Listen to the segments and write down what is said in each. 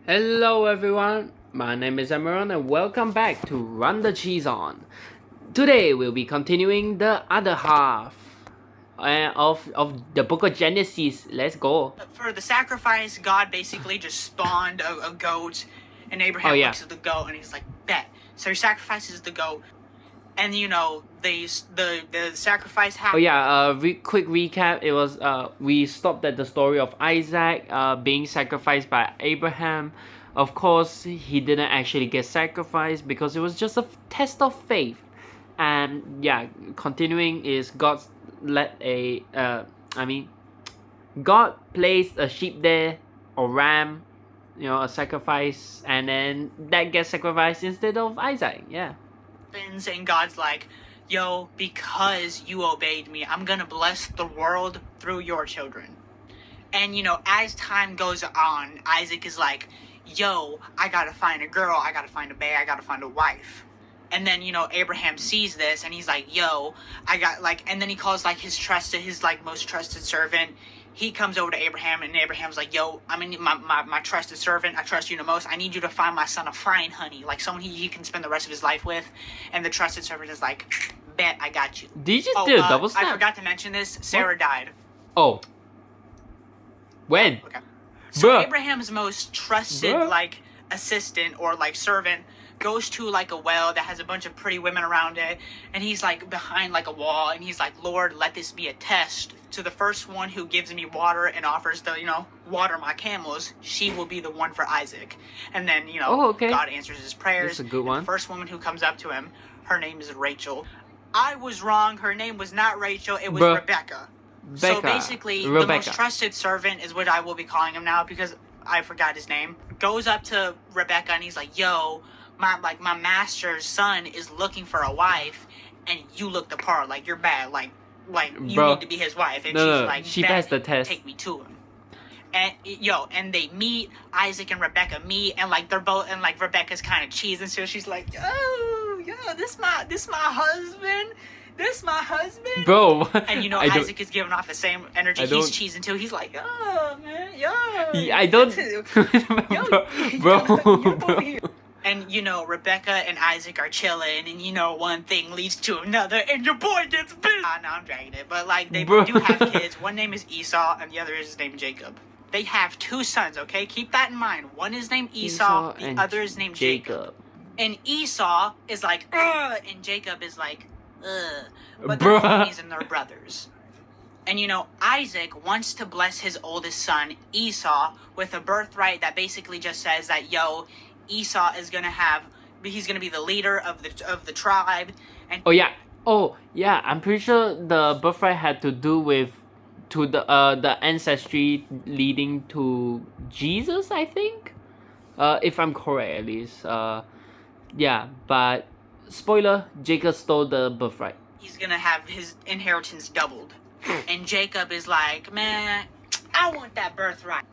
Hello everyone, my name is Amaron and welcome back to Runthecheeseon. Today we'll be continuing the other half of the book of Genesis. Let's go. For the sacrifice, God basically just spawned a goat, and Abraham looks at the goat and he's like, bet. So he sacrifices the goat, and the sacrifice happened. Quick recap. It was we stopped at the story of Isaac being sacrificed by Abraham. Of course, he didn't actually get sacrificed because it was just a test of faith. And yeah, continuing is God placed a sheep there or ram, a sacrifice, and then that gets sacrificed instead of Isaac. Yeah. And God's like, yo, because you obeyed me, I'm gonna bless the world through your children. And as time goes on, Isaac is like, yo, I gotta find a girl, I gotta find a bae, I gotta find a wife. And then Abraham sees this and he's like, yo, and then he calls his most trusted servant. He comes over to Abraham, and Abraham's like, yo, I mean, my trusted servant, I trust you the most. I need you to find my son a fine honey, like someone he can spend the rest of his life with. And the trusted servant is like, bet, I got you. Did you just do a double snap? I forgot to mention this. Sarah died. Oh. When? Okay. So Bruh. Abraham's most trusted, assistant or, servant goes to, a well that has a bunch of pretty women around it, and he's, behind, a wall, and he's like, Lord, let this be a test. To the first one who gives me water and offers to, water my camels, she will be the one for Isaac. And then, God answers his prayers. That's a good one. The first woman who comes up to him, her name is Rachel. I was wrong. Her name was not Rachel. It was Rebecca. So basically, the most trusted servant is what I will be calling him now because I forgot his name. Goes up to Rebecca and he's like, yo, my master's son is looking for a wife, and you look the part, you're bad, you need to be his wife. And she passed the test. Take me to him. And and they meet. Isaac and Rebecca meet, and they're both, and Rebecca's kind of cheesing, so she's like, oh yeah, this my husband. This my husband, bro. And Isaac is giving off the same energy. He's cheesing too. He's like, oh man, yo. I don't. Bro. And Rebecca and Isaac are chilling, and one thing leads to another, and your boy gets bit. No, I'm dragging it, but they do have kids. One name is Esau, and the other is named Jacob. They have two sons. Okay, keep that in mind. One is named Esau, the other is named Jacob. And Esau is like, and Jacob is like, but they're homies and they're brothers. And Isaac wants to bless his oldest son Esau with a birthright that basically just says that Esau is he's gonna be the leader of the tribe. And I'm pretty sure the birthright had to do with the ancestry leading to Jesus, I think, if I'm correct at least. But spoiler, Jacob stole the birthright. He's gonna have his inheritance doubled. And Jacob is like, man, I want that birthright.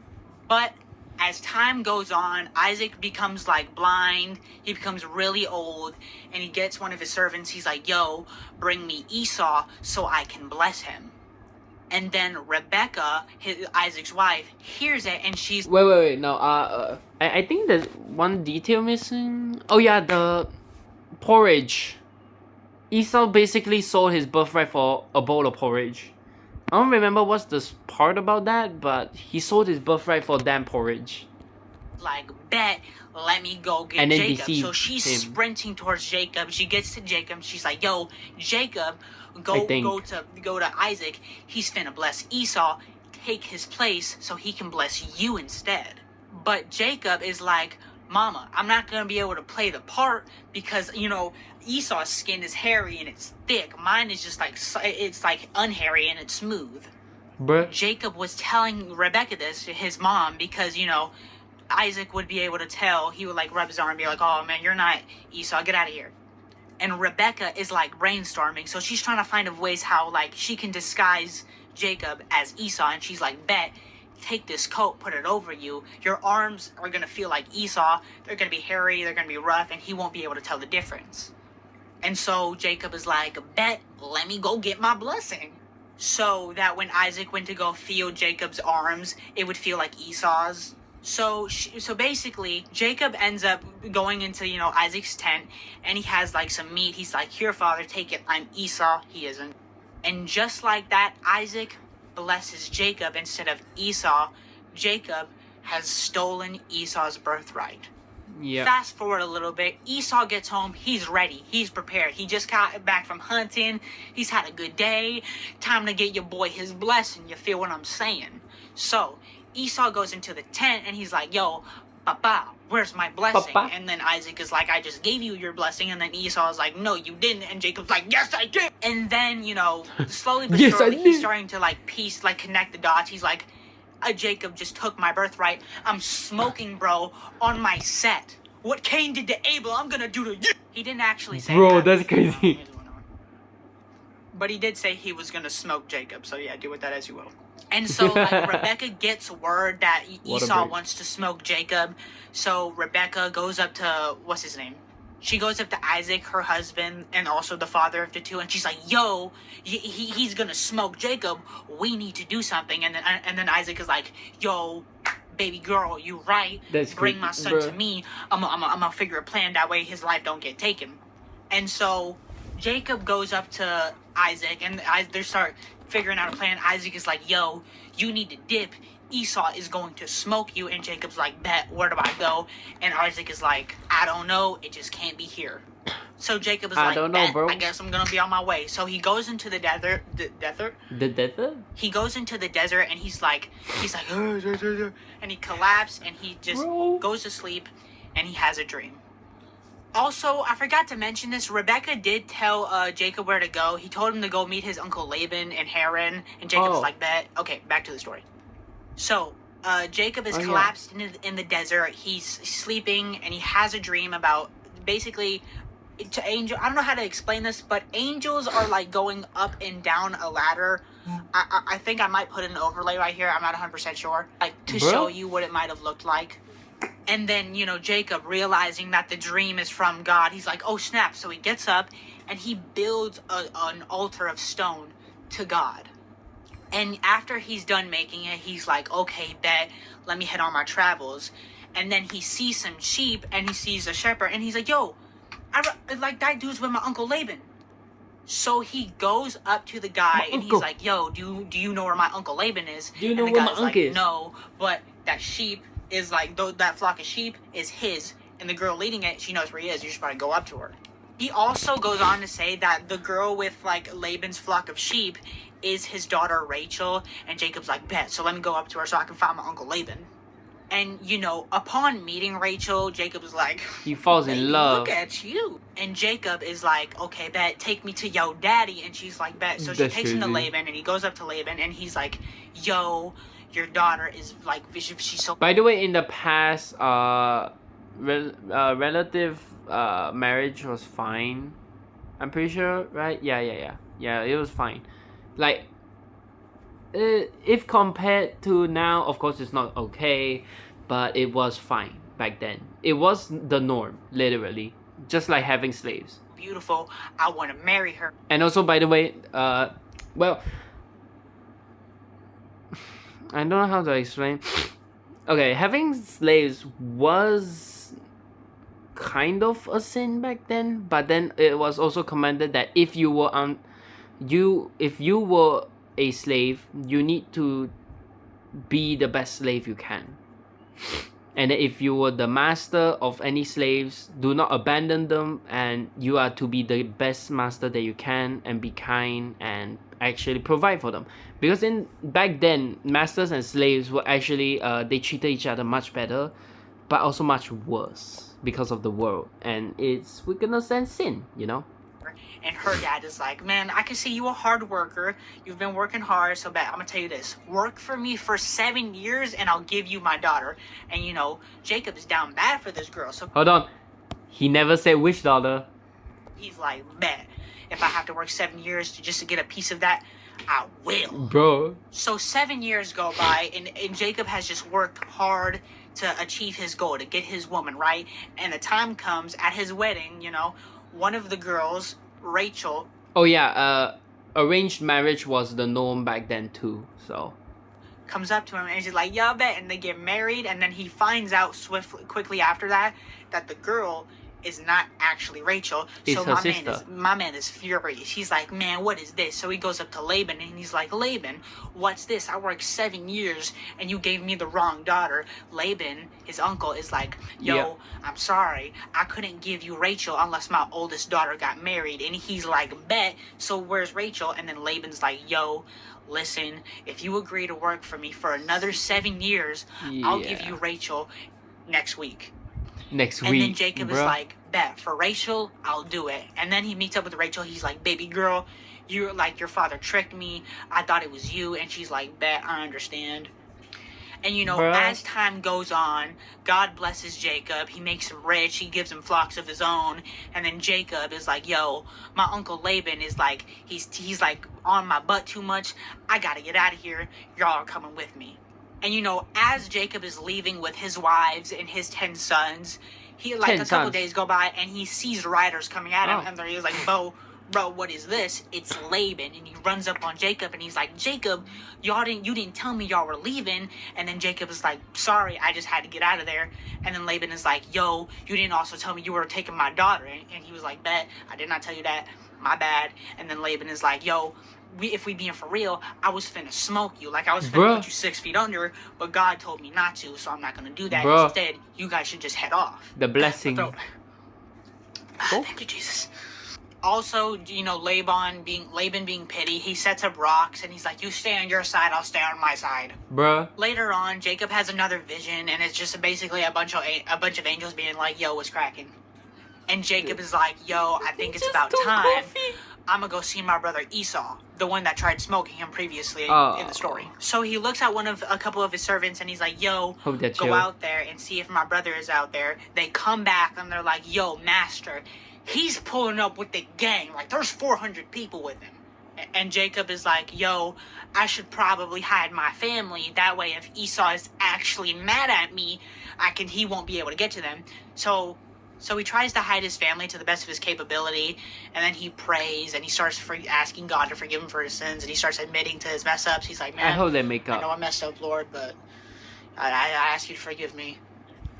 But as time goes on, Isaac becomes blind. He becomes really old, and he gets one of his servants. He's like, yo, bring me Esau so I can bless him. And then Rebecca, Isaac's wife, hears it, and she's... Wait. No, I think there's one detail missing. Oh yeah, the porridge. Esau basically sold his birthright for a bowl of porridge. I don't remember what's the part about that, but he sold his birthright for damn porridge. Bet, let me go get Jacob. So she's sprinting towards Jacob. She gets to Jacob. She's like, yo, Jacob, go to Isaac. He's finna bless Esau. Take his place so he can bless you instead. But Jacob is like, Mama, I'm not gonna be able to play the part because Esau's skin is hairy and it's thick. Mine is just it's unhairy and it's smooth. Bruh. Jacob was telling Rebecca this, his mom, because Isaac would be able to tell. He would rub his arm and be like, oh man, you're not Esau, get out of here. And Rebecca is brainstorming, so she's trying to find ways how she can disguise Jacob as Esau, and she's like, bet, take this coat, put it over you. Your arms are gonna feel like Esau. They're gonna be hairy, they're gonna be rough, and he won't be able to tell the difference. And so Jacob is like, bet, let me go get my blessing. So that when Isaac went to go feel Jacob's arms, it would feel like Esau's. So basically, Jacob ends up going into, Isaac's tent, and he has like some meat. He's like, "Here, father, take it. I'm Esau." He isn't. And just like that, Isaac blesses Jacob instead of Esau. Jacob has stolen Esau's birthright. Yeah. Fast forward a little bit. Esau gets home. He's ready. He's prepared. He just got back from hunting. He's had a good day. Time to get your boy his blessing. You feel what I'm saying? So Esau goes into the tent and he's like, "Yo, Papa, where's my blessing?" Papa? And then Isaac is like, "I just gave you your blessing." And then Esau is like, "No, you didn't." And Jacob's like, "Yes, I did." And then, slowly but Yes, I surely, he's did. starting to connect the dots. He's like, "Jacob just took my birthright. I'm smoking, bro, on my set. What Cain did to Abel, I'm gonna do to you." He didn't actually say Bro, that. that's crazy. But he did say he was gonna smoke Jacob, so yeah, do with that as you will. And so, Rebecca gets word that Esau wants to smoke Jacob, so Rebecca goes up to, what's his name? She goes up to Isaac, her husband, and also the father of the two, and she's like, "Yo, he's gonna smoke Jacob. We need to do something." And then Isaac is like, "Yo, baby girl, you right. Bring my son to me. I'm gonna figure a plan. That way his life don't get taken." And so Jacob goes up to Isaac, and they start figuring out a plan. Isaac is like, "Yo, you need to dip. Esau is going to smoke you." And Jacob's like, "Bet, where do I go?" And Isaac is like, "I don't know. It just can't be here." So Jacob is like, "Bet, bro. I guess I'm gonna be on my way." So he goes into the desert. The desert? He goes into the desert and he's like, and he collapses and he just goes to sleep and he has a dream. Also, I forgot to mention this. Rebecca did tell Jacob where to go. He told him to go meet his uncle Laban in Haran, and Jacob's like, "Bet." Okay, back to the story. So, Jacob is collapsed in the desert. He's sleeping, and he has a dream about, basically, to angel. I don't know how to explain this, but angels are like going up and down a ladder. I think I might put an overlay right here. I'm not 100% sure, to show you what it might have looked like. And then, Jacob, realizing that the dream is from God, he's like, "Oh, snap." So he gets up and he builds an altar of stone to God. And after he's done making it, he's like, "Okay, bet, let me head on my travels." And then he sees some sheep and he sees a shepherd and he's like, "Yo, that dude's with my uncle Laban." So he goes up to the guy and he's like, "Yo, do you know where my uncle Laban is?" Do you know and the where guy's my uncle is? "No, but that sheep is that flock of sheep is his, and the girl leading it, she knows where he is. You should probably go up to her." He also goes on to say that the girl with Laban's flock of sheep is his daughter Rachel, and Jacob's like, "Bet, so let me go up to her so I can find my uncle Laban." And upon meeting Rachel, Jacob is like, he falls in love. "Look at you." And Jacob is like, "Okay, bet, take me to yo daddy." And she's like, "Bet." So she takes him to Laban, and he goes up to Laban, and he's like, "Yo, your daughter is like, she's so." By the way, in the past, relative marriage was fine. I'm pretty sure, right? Yeah, it was fine. Like, if compared to now, of course it's not okay, but it was fine back then. It was the norm, literally, just like having slaves. Beautiful. I want to marry her. And also, by the way, well, I don't know how to explain. Okay, having slaves was kind of a sin back then, but then it was also commanded that if you were a slave, you need to be the best slave you can. And if you were the master of any slaves, do not abandon them, and you are to be the best master that you can and be kind and actually provide for them. Because back then, masters and slaves were actually they treated each other much better, but also much worse because of the world, and it's wickedness and sin, And her dad is like, "Man, I can see you a hard worker. You've been working hard, so bet I'm gonna tell you this. Work for me for 7 years and I'll give you my daughter." And Jacob is down bad for this girl. So hold on. He never said which daughter. He's like, "Bet, if I have to work 7 years just to get a piece of that, I will." Bro. So 7 years go by and Jacob has just worked hard to achieve his goal, to get his woman, right? And the time comes at his wedding, one of the girls, Rachel. Oh yeah, arranged marriage was the norm back then too, so. comes up to him and she's like, "Yeah, I bet," and they get married, and then he finds out quickly after that the girl is not actually Rachel. It's so her sister. my man is furious. He's like, "Man, what is this?" So he goes up to Laban and he's like, "Laban, what's this? I worked 7 years and you gave me the wrong daughter." Laban, his uncle, is like, "Yo, Yeah. I'm sorry. I couldn't give you Rachel unless my oldest daughter got married." And he's like, "Bet. So where's Rachel?" And then Laban's like, "Yo, listen, if you agree to work for me for another 7 years, I'll give you Rachel next week." Next week. And then Jacob is bruh. like, "Bet, for Rachel, I'll do it." And then he meets up with Rachel. He's like, "Baby girl, you're like, your father tricked me. I thought it was you." And she's like, "Bet, I understand." And you know, Bruh. as time goes on, God blesses Jacob. He makes him rich. He gives him flocks of his own. And then Jacob is like, "Yo, my uncle Laban is like, he's like on my butt too much. I gotta get out of here. Y'all are coming with me." And you know, as Jacob is leaving with his wives and his 10 sons, he like a couple days go by and he sees riders coming at him, and he's like, bro, what is this? It's Laban. And he runs up on Jacob and he's like, "Jacob, you didn't tell me y'all were leaving." And then Jacob is like, "Sorry, I just had to get out of there." And then Laban is like, "Yo, you didn't also tell me you were taking my daughter." And he was like, "Bet, I did not tell you that. My bad." And then Laban is like, "Yo, if we being for real, I was finna smoke you. Like, I was finna put you 6 feet under, but God told me not to, so I'm not gonna do that. Instead, you guys should just head off." The blessing. Thank you, Jesus. Also, you know, Laban being petty, he sets up rocks and he's like, "You stay on your side, I'll stay on my side." Bruh. Later on, Jacob has another vision, and it's just basically a bunch of angels being like, "Yo, what's cracking?" And Jacob is like, "Yo, I think it's about time. I'm gonna go see my brother Esau, the one that tried smoking him previously in the story." So he looks at a couple of his servants and he's like, "Yo, go out there and see if my brother is out there." They come back and they're like, "Yo, master, he's pulling up with the gang. Like, there's 400 people with him." And Jacob is like, "Yo, I should probably hide my family. That way, if Esau is actually mad at me, he won't be able to get to them." So he tries to hide his family to the best of his capability, and then he prays, and he starts asking God to forgive him for his sins, and he starts admitting to his mess ups. He's like, "Man, I hope they make up. I know I messed up, Lord, but I ask you to forgive me."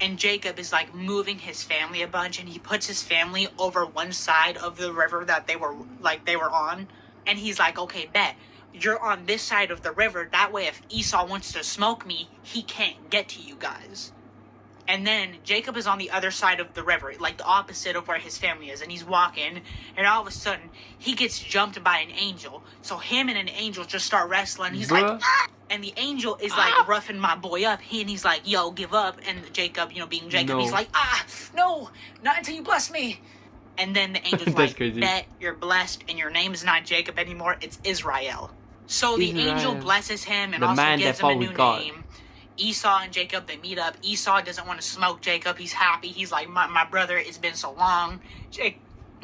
And Jacob is like moving his family a bunch, and he puts his family over one side of the river that they were on, and he's like, "Okay, bet. You're on this side of the river. That way, if Esau wants to smoke me, he can't get to you guys." And then Jacob is on the other side of the river, like the opposite of where his family is. And he's walking, and all of a sudden, he gets jumped by an angel. So him and an angel just start wrestling. He's like, "Ah!" And the angel is like roughing my boy up. He's like, "Yo, give up." And Jacob, you know, being Jacob, he's like, "No, not until you bless me." And then the angel's like, crazy. "Bet, you're blessed, and your name is not Jacob anymore, it's Israel." So the angel blesses him and also gives him a new name. Esau and Jacob, they meet up. Esau doesn't want to smoke Jacob. He's happy. He's like, my brother, it's been so long.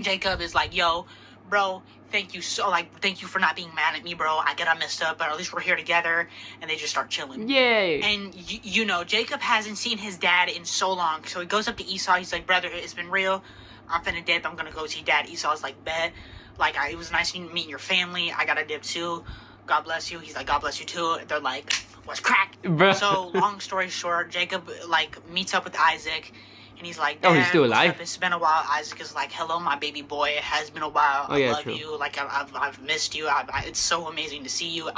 Jacob is like, "Yo, bro, thank you for not being mad at me, bro. I get I messed up, but at least we're here together." And they just start chilling. Yay. And you know, Jacob hasn't seen his dad in so long. So he goes up to Esau. He's like, "Brother, it's been real. I'm finna dip. I'm gonna go see dad." Esau's like, "Bet. Like, it was nice meeting your family. I gotta dip too. God bless you." He's like, "God bless you too." They're like, "What's crack?" Bruh. So long story short, Jacob like meets up with Isaac, and he's like, "Oh, he's still what's alive?" up? It's been a while." Isaac is like, "Hello, my baby boy. It has been a while. I love true. you. Like, I've missed you. It's so amazing to see you."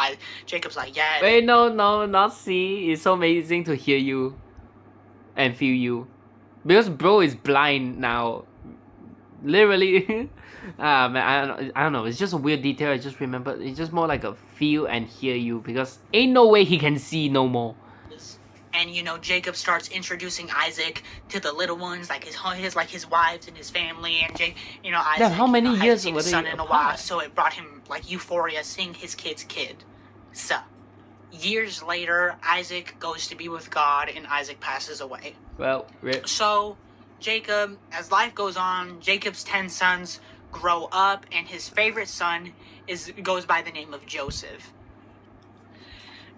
Jacob's like, "Yeah." Wait, no, not see. It's so amazing to hear you and feel you, because bro is blind now, literally. Man, I don't know. It's just a weird detail. I just remember. It's just more like a feel and hear you, because ain't no way he can see no more. And you know, Jacob starts introducing Isaac to the little ones, like his wives and his family. And Isaac, Yeah, how many years seen were his they son in a apart? while, so it brought him like euphoria seeing his kid's kid. So years later, Isaac goes to be with God, and Isaac passes away. Well, rip. So Jacob, as life goes on, Jacob's 10 sons grow up, and his favorite son goes by the name of Joseph.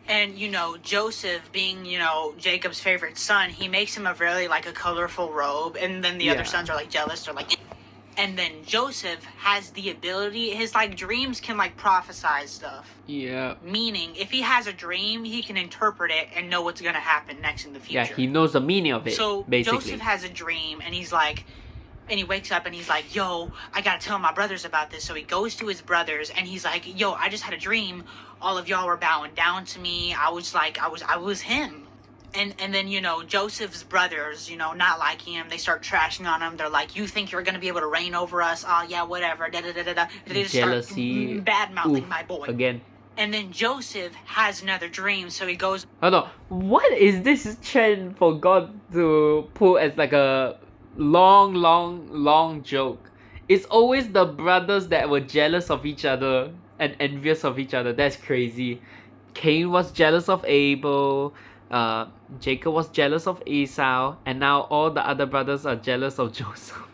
And, you know, Joseph being, you know, Jacob's favorite son, he makes him a really, like, a colorful robe. And then the other sons are, like, jealous. They're like, And then Joseph has the ability, his like dreams can like prophesy stuff. Yeah. Meaning, if he has a dream, he can interpret it and know what's gonna happen next in the future. Yeah, he knows the meaning of it. So basically. Joseph has a dream, and he's like, and he wakes up and he's like, yo, I gotta tell my brothers about this. So he goes to his brothers and he's like, yo, I just had a dream. All of y'all were bowing down to me. I was him. And then, you know, Joseph's brothers, you know, not liking him, they start trashing on him. They're like, you think you're going to be able to reign over us? Oh, yeah, whatever. Da-da-da-da-da. They just Jealousy. start bad-mouthing my boy. Again. And then Joseph has another dream, so he goes... Hold on. What is this trend for God to put as like a long joke? It's always the brothers that were jealous of each other and envious of each other. That's crazy. Cain was jealous of Abel. Jacob was jealous of Esau, and now all the other brothers are jealous of Joseph.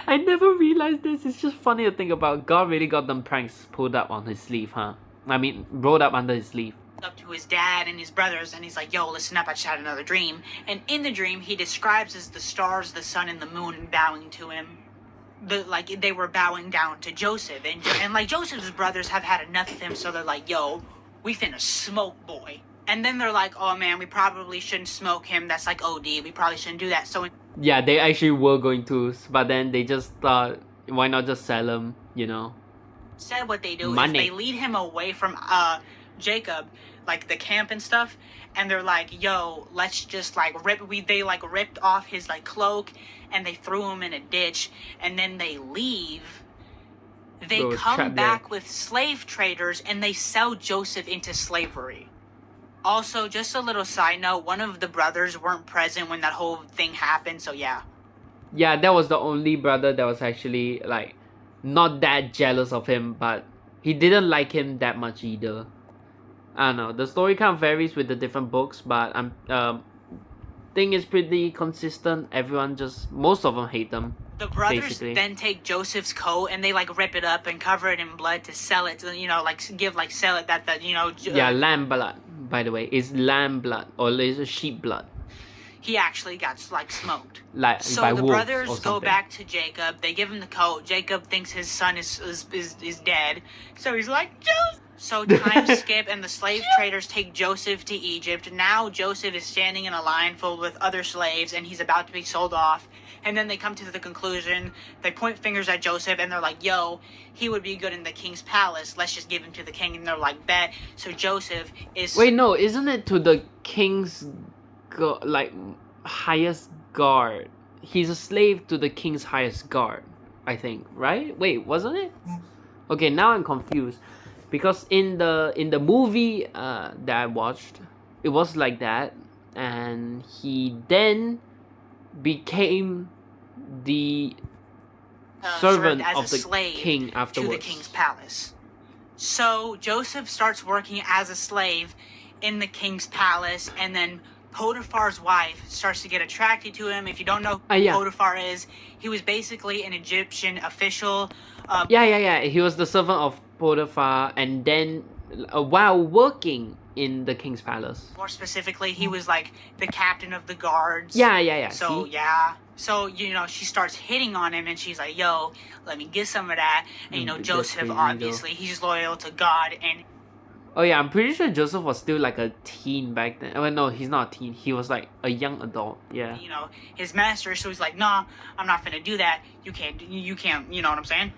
I never realized this. It's just funny to think about. God really got them pranks pulled up on his sleeve, huh? I mean, rolled up under his sleeve. Up to his dad and his brothers, and he's like, yo, listen up, I just had another dream. And in the dream, he describes as the stars, the sun, and the moon bowing to him. Like, they were bowing down to Joseph. And like, Joseph's brothers have had enough of him, so they're like, yo, we finna smoke boy. And then they're like, oh man, we probably shouldn't smoke him. That's like OD. We probably shouldn't do that. So yeah, they actually were going to, but then they just thought, why not just sell him, you know? Instead, what they do Money. is they lead him away from Jacob, like the camp and stuff. And they're like, yo, let's just like they like ripped off his like cloak and they threw him in a ditch. And then they leave. They come back with slave traders and they sell Joseph into slavery. Also, just a little side note, one of the brothers weren't present when that whole thing happened, so yeah. Yeah, that was the only brother that was actually, like, not that jealous of him, but he didn't like him that much either. I don't know, the story kind of varies with the different books, but thing is pretty consistent. Most of them hate them. The brothers basically. Then take Joseph's coat and they like rip it up and cover it in blood to sell it to, you know, like sell it that you know. Yeah, lamb blood, by the way. It's lamb blood or is it sheep blood? He actually got like smoked. Like so by the wolves brothers go back to Jacob. They give him the coat. Jacob thinks his son is dead. So he's like, Joseph. So time skip and the slave traders take Joseph to Egypt. Now Joseph is standing in a line filled with other slaves and he's about to be sold off. And then they come to the conclusion, they point fingers at Joseph and they're like, yo, he would be good in the king's palace. Let's just give him to the king. And they're like, bet. So Joseph is... Wait, no, isn't it to the king's, highest guard? He's a slave to the king's highest guard, I think, right? Wait, wasn't it? Okay, now I'm confused. Because in the movie that I watched, it was like that. And he then became the servant of the king afterwards. To the king's palace. So Joseph starts working as a slave in the king's palace, and then Potiphar's wife starts to get attracted to him. If you don't know who Potiphar is, he was basically an Egyptian official. Yeah. He was the servant of Potiphar, and then while working in the king's palace. More specifically, he was like the captain of the guards. Yeah. So, So, you know, she starts hitting on him and she's like, yo, let me get some of that. And, you know, Joseph, obviously, he's loyal to God. And oh, yeah, I'm pretty sure Joseph was still like a teen back then. Oh, no, he's not a teen. He was like a young adult. Yeah. You know, his master, so he's like, nah, I'm not finna do that. You can't, you know what I'm saying?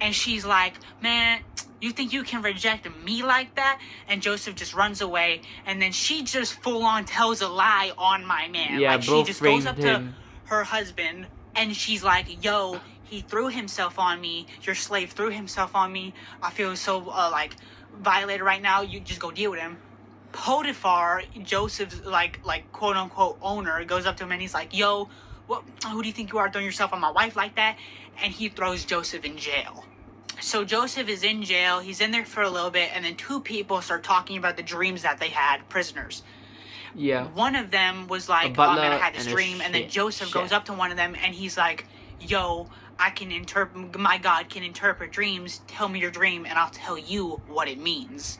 And she's like, man, you think you can reject me like that? And Joseph just runs away. And then she just full on tells a lie on my man. Yeah, like, she just goes up to her husband and she's like, yo, he threw himself on me. Your slave threw himself on me. I feel so, violated right now. You just go deal with him. Potiphar, Joseph's, like quote unquote owner, goes up to him and he's like, yo, who do you think you are throwing yourself on my wife like that? And he throws Joseph in jail. So Joseph is in jail. He's in there for a little bit. And then two people start talking about the dreams that they had, prisoners. Yeah. One of them was like, oh man, I had this dream. And then Joseph goes up to one of them and he's like, yo, my God can interpret dreams. Tell me your dream and I'll tell you what it means.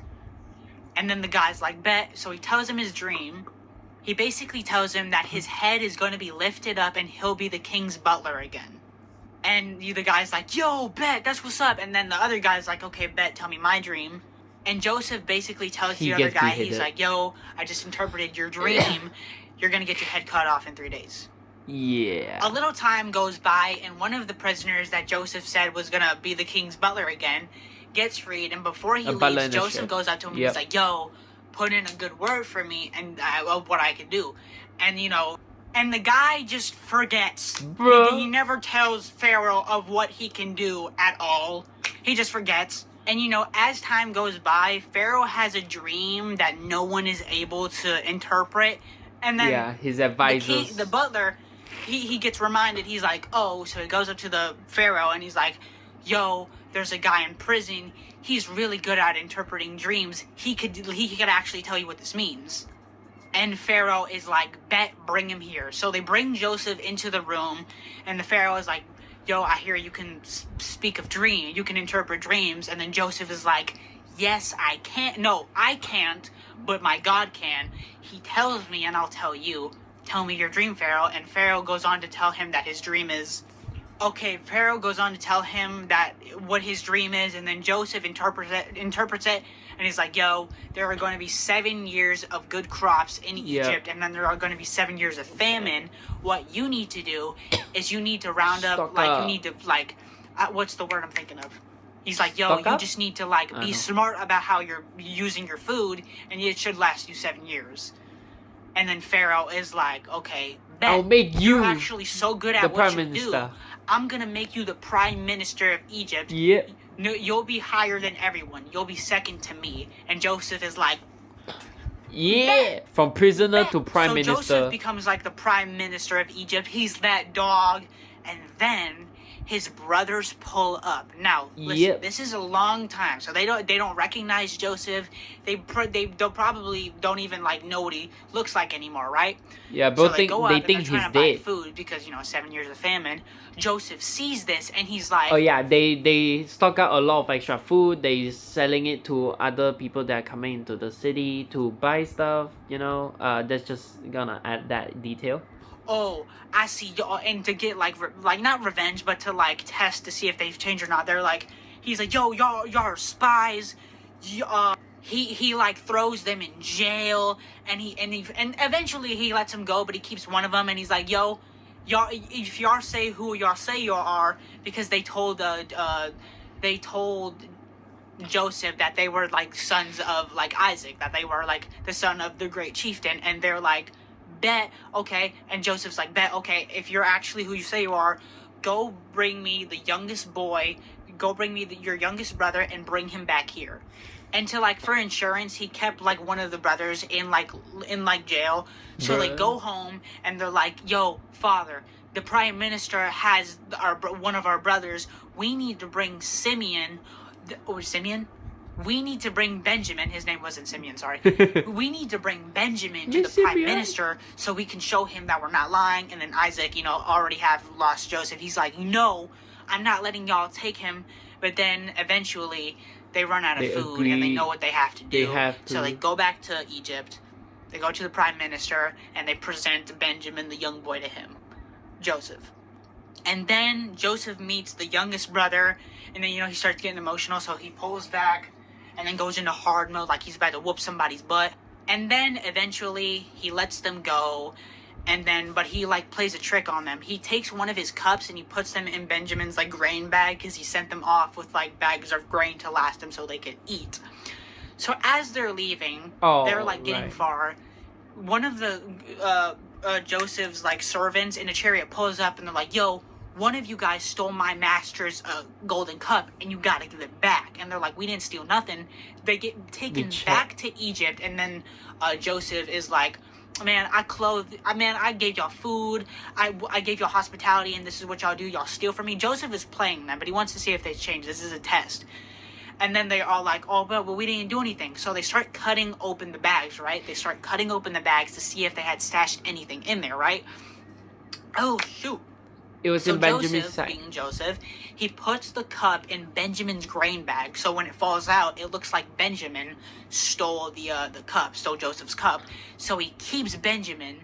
And then the guy's like, bet. So he tells him his dream. He basically tells him that his head is going to be lifted up and he'll be the king's butler again. And the guy's like, yo, bet, that's what's up. And then the other guy's like, okay, bet, tell me my dream. And Joseph basically tells the other guy, he's like, yo, I just interpreted your dream. You're going to get your head cut off in 3 days. Yeah. A little time goes by, and one of the prisoners that Joseph said was going to be the king's butler again gets freed. And before he leaves, Joseph goes out to him and he's like, yo, put in a good word for me and of what I can do. And, you know, and the guy just forgets. Bro. He never tells Pharaoh of what he can do at all. He just forgets. And, you know, as time goes by, Pharaoh has a dream that no one is able to interpret. And then his advisors. The butler, he gets reminded. He's like, oh, so he goes up to the Pharaoh and he's like, yo, there's a guy in prison. He's really good at interpreting dreams. He could actually tell you what this means. And Pharaoh is like, bet, bring him here. So they bring Joseph into the room, and the Pharaoh is like, yo, I hear you can speak of dreams. You can interpret dreams. And then Joseph is like, yes, I can. No, I can't, but my God can. He tells me, and I'll tell you. Tell me your dream, Pharaoh. And Pharaoh goes on to tell him that his dream is... Okay, Pharaoh goes on to tell him that what his dream is, and then Joseph interprets it, and he's like, yo, there are going to be 7 years of good crops in Egypt, and then there are going to be 7 years of famine. What you need to do is you need to round up, you need to, what's the word I'm thinking of? He's like, yo, you just need to, be smart about how you're using your food, and it should last you 7 years. And then Pharaoh is like, okay, bet, I'll make you're actually so good at what you do. Minister. I'm gonna make you the prime minister of Egypt. Yep. No, you'll be higher than everyone. You'll be second to me. And Joseph is like, yeah, from prisoner to prime minister. So Joseph becomes like the prime minister of Egypt. He's that dog. And then his brothers pull up. Now, listen, this is a long time, so they don't recognize Joseph. They'll probably don't even know what he looks like anymore, right? Yeah, but they go up they and think they're trying he's to buy dead. food because 7 years of famine. Joseph sees this and he's like, oh yeah, they stock out a lot of extra food. They selling it to other people that are coming into the city to buy stuff. That's just gonna add that detail. Oh, I see. And to get not revenge, but to test to see if they've changed or not. He's like, yo, y'all are spies. He throws them in jail, and eventually he lets them go, but he keeps one of them, and he's like, yo, y'all, if y'all say who y'all say y'all are, because they told Joseph that they were sons of Isaac, that they were the son of the great chieftain, and they're like, bet, okay. And Joseph's like, bet, okay, if you're actually who you say you are, go bring me the youngest boy, go bring me your youngest brother, and bring him back here. And to for insurance, he kept one of the brothers in jail. So they go home and they're like, yo, father, the prime minister has one of our brothers. We need to bring Simeon. We need to bring Benjamin. His name wasn't Simeon, sorry. We need to bring Benjamin to the prime minister so we can show him that we're not lying. And then Isaac, already have lost Joseph. He's like, no, I'm not letting y'all take him. But then eventually they run out of food and they know what they have to do. So they go back to Egypt. They go to the prime minister and they present Benjamin, the young boy, to him, Joseph. And then Joseph meets the youngest brother, and then, he starts getting emotional, so he pulls back and then goes into hard mode, like he's about to whoop somebody's butt. And then eventually he lets them go, but he plays a trick on them. He takes one of his cups and he puts them in Benjamin's grain bag, because he sent them off with bags of grain to last them so they could eat. So as they're leaving, they're getting far. One of the Joseph's servants in a chariot pulls up and they're like, yo, one of you guys stole my master's golden cup and you gotta give it back. And they're like, we didn't steal nothing. They get taken back to Egypt, and then Joseph is like, man, I gave y'all food, I gave y'all hospitality, and this is what y'all do, y'all steal from me. Joseph is playing them, but he wants to see if they change. This is a test. And then they're all like, oh, but we didn't do anything. So they start cutting open the bags, right? They start cutting open the bags to see if they had stashed anything in there, right? Oh, shoot. It was in Benjamin's side. Being Joseph, he puts the cup in Benjamin's grain bag. So when it falls out, it looks like Benjamin stole the cup, stole Joseph's cup. So he keeps Benjamin.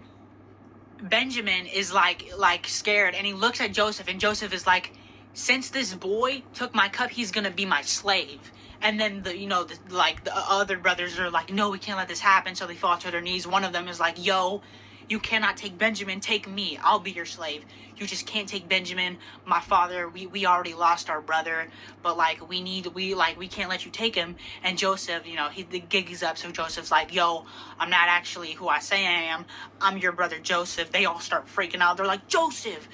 Benjamin is like scared, and he looks at Joseph, and Joseph is like, since this boy took my cup, he's gonna be my slave. And then the other brothers are like, no, we can't let this happen. So they fall to their knees. One of them is like, yo, you cannot take Benjamin. Take me. I'll be your slave. You just can't take Benjamin. My father, we already lost our brother, but like we can't let you take him. And Joseph, the gig is up. So Joseph's like, yo, I'm not actually who I say I am. I'm your brother Joseph. They all start freaking out. They're like, Joseph.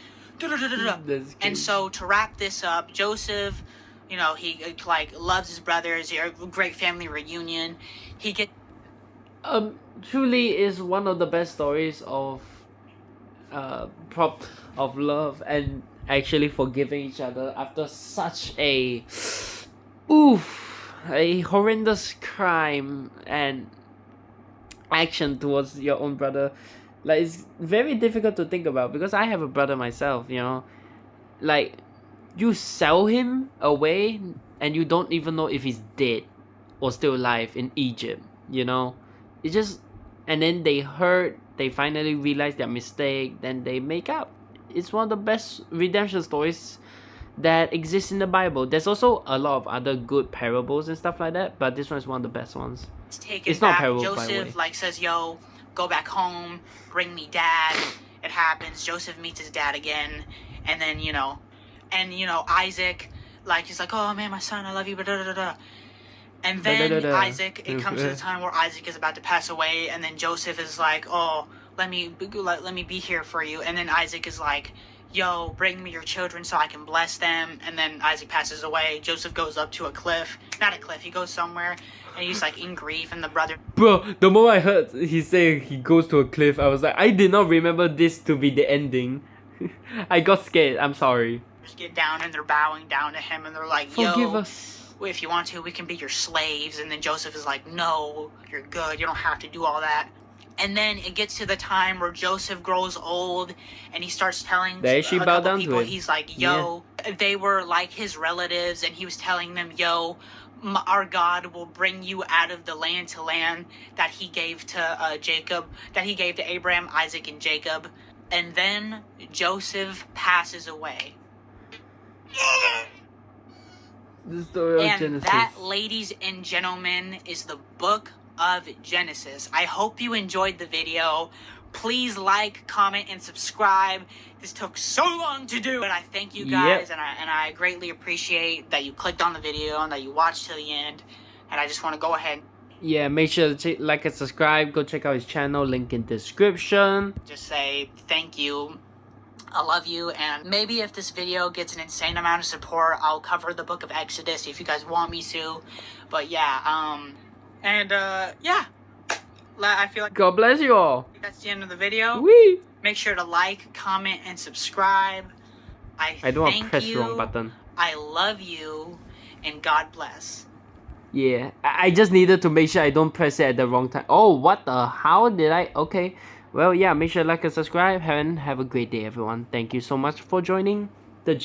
And so to wrap this up, Joseph, he loves his brothers. A great family reunion. He get truly is one of the best stories of of love and actually forgiving each other after such a horrendous crime and action towards your own brother. Like, it's very difficult to think about because I have a brother myself, like, you sell him away and you don't even know if he's dead or still alive in Egypt, It just, and then they finally realize their mistake, then they make up. It's one of the best redemption stories that exists in the Bible. There's also a lot of other good parables and stuff like that, but this one is one of the best ones. It's not parable, Joseph, says, yo, go back home, bring me dad. It happens. Joseph meets his dad again, and then, Isaac, he's like, oh man, my son, I love you, and then Isaac, it comes to the time where Isaac is about to pass away, and then Joseph is like, oh, let me be here for you. And then Isaac is like, yo, bring me your children so I can bless them. And then Isaac passes away. Joseph goes up to a cliff. Not a cliff, he goes somewhere, and he's in grief, and the brother... Bro, the moment I heard he say he goes to a cliff, I was like, I did not remember this to be the ending. I got scared, I'm sorry. Get down, and they're bowing down to him, and they're like, forgive us. If you want to, we can be your slaves. And then Joseph is like, no, you're good, you don't have to do all that. And then it gets to the time where Joseph grows old, and he starts telling a couple people, he's like, yo, they were like his relatives, and he was telling them, yo, our God will bring you out of the land to land that he gave to Jacob, that he gave to Abraham, Isaac, and Jacob. And then Joseph passes away. The story of Genesis. That, ladies and gentlemen, is the book of Genesis. I hope you enjoyed the video. Please like, comment, and subscribe. This took so long to do, but I thank you guys, and I greatly appreciate that you clicked on the video and that you watched to the end. And I just want to go ahead. Yeah, make sure to like and subscribe. Go check out his channel, link in description. Just say thank you. I love you, and maybe if this video gets an insane amount of support, I'll cover the book of Exodus if you guys want me to. But yeah, I feel like God bless you all. That's the end of the video. Wee. Make sure to like, comment, and subscribe. I don't want to press the wrong button. I love you, and God bless. Yeah, I just needed to make sure I don't press it at the wrong time. Oh, what the? How did I? Okay. Well, yeah, make sure to like and subscribe, and have a great day, everyone. Thank you so much for joining the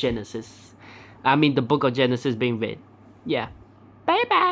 book of Genesis being read. Yeah. Bye-bye.